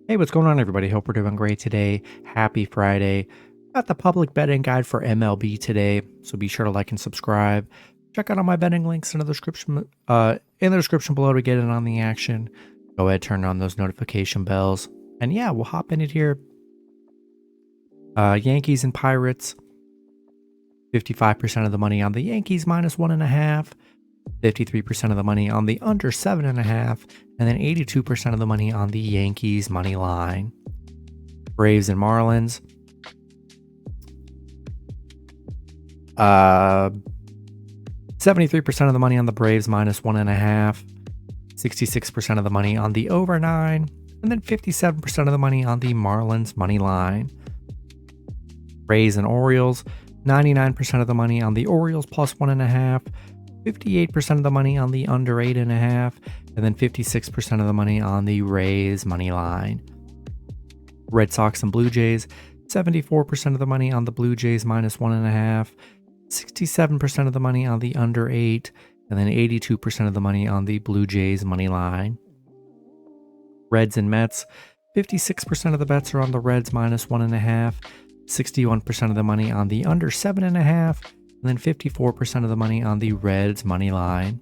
Hey, what's going on, everybody? Hope we're doing great today. Happy Friday. Got the public betting guide for MLB today, so be sure to like and subscribe. Check out all my betting links in the description below to get in on the action. Go ahead, turn on those notification bells, and yeah, we'll hop in it here. Yankees and Pirates. 55% of the money on the Yankees minus 1.5. 53% of the money on the under 7.5, and then 82% of the money on the Yankees money line. Braves and Marlins. 73% of the money on the Braves minus 1.5, 66% of the money on the over 9, and then 57% of the money on the Marlins money line. Rays and Orioles. 99% of the money on the Orioles plus 1.5. 58% of the money on the under 8.5, and then 56% of the money on the Rays money line. Red Sox and Blue Jays. 74% of the money on the Blue Jays minus 1.5, 67% of the money on the under 8, and then 82% of the money on the Blue Jays money line. Reds and Mets. 56% of the bets are on the Reds minus 1.5, 61% of the money on the under 7.5, and then 54% of the money on the Reds money line.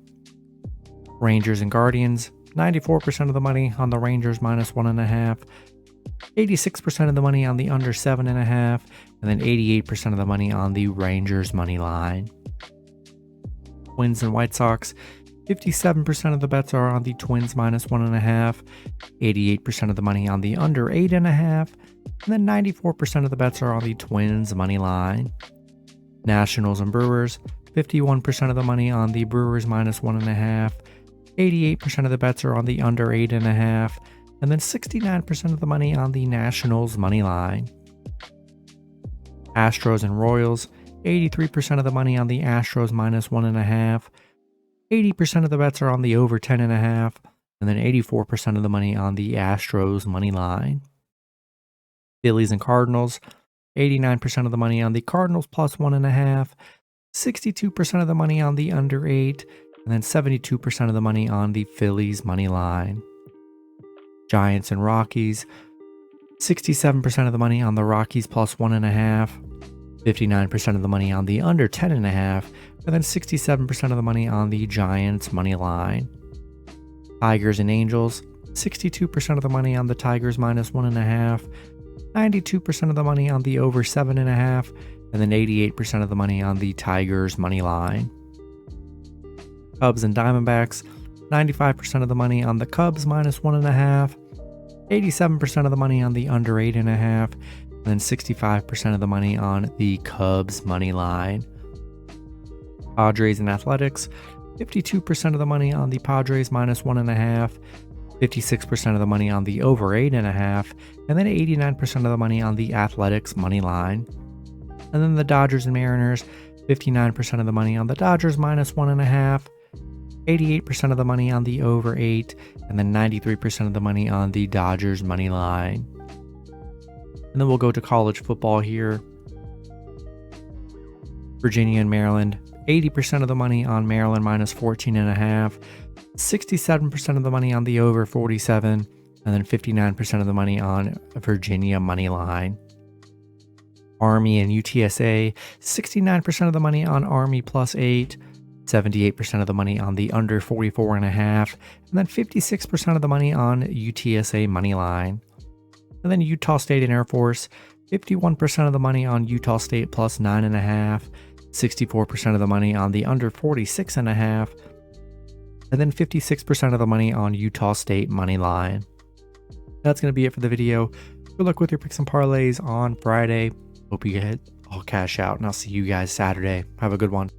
Rangers and Guardians. 94% of the money on the Rangers minus 1.5, 86% of the money on the under 7.5, and then 88% of the money on the Rangers money line. Twins and White Sox. 57% of the bets are on the Twins minus 1.5, 88% of the money on the under 8.5, and then 94% of the bets are on the Twins money line. Nationals and Brewers. 51% of the money on the Brewers minus 1.5, 88% of the bets are on the under 8.5, and then 69% of the money on the Nationals money line. Astros and Royals. 83% of the money on the Astros minus 1.5, 80% of the bets are on the over 10.5, and then 84% of the money on the Astros money line. Phillies and Cardinals. 89% of the money on the Cardinals plus 1.5, 62% of the money on the under 8, and then 72% of the money on the Phillies money line. Giants and Rockies. 67% of the money on the Rockies plus 1.5, 59% of the money on the under 10.5, and then 67% of the money on the Giants money line. Tigers and Angels. 62% of the money on the Tigers minus 1.5, 92% of the money on the over 7.5, and then 88% of the money on the Tigers money line. Cubs and Diamondbacks. 95% of the money on the Cubs minus 1.5, 87% of the money on the under 8.5, and then 65% of the money on the Cubs money line. Padres and Athletics. 52% of the money on the Padres minus 1.5, 56% of the money on the over 8.5, and then 89% of the money on the Athletics money line. And then the Dodgers and Mariners. 59% of the money on the Dodgers minus 1.5, 88% of the money on the over 8, and then 93% of the money on the Dodgers money line. And then we'll go to college football here. Virginia and Maryland. 80% of the money on Maryland minus 14.5, 67% of the money on the over 47, and then 59% of the money on Virginia money line. Army and UTSA. 69% of the money on Army plus 8, 78% of the money on the under 44.5, and then 56% of the money on UTSA money line. And then Utah State and Air Force. 51% of the money on Utah State plus 9.5, 64% of the money on the under 46.5, and then 56% of the money on Utah State money line. That's going to be it for the video. Good luck with your picks and parlays on Friday. Hope you get all cash out, and I'll see you guys Saturday. Have a good one.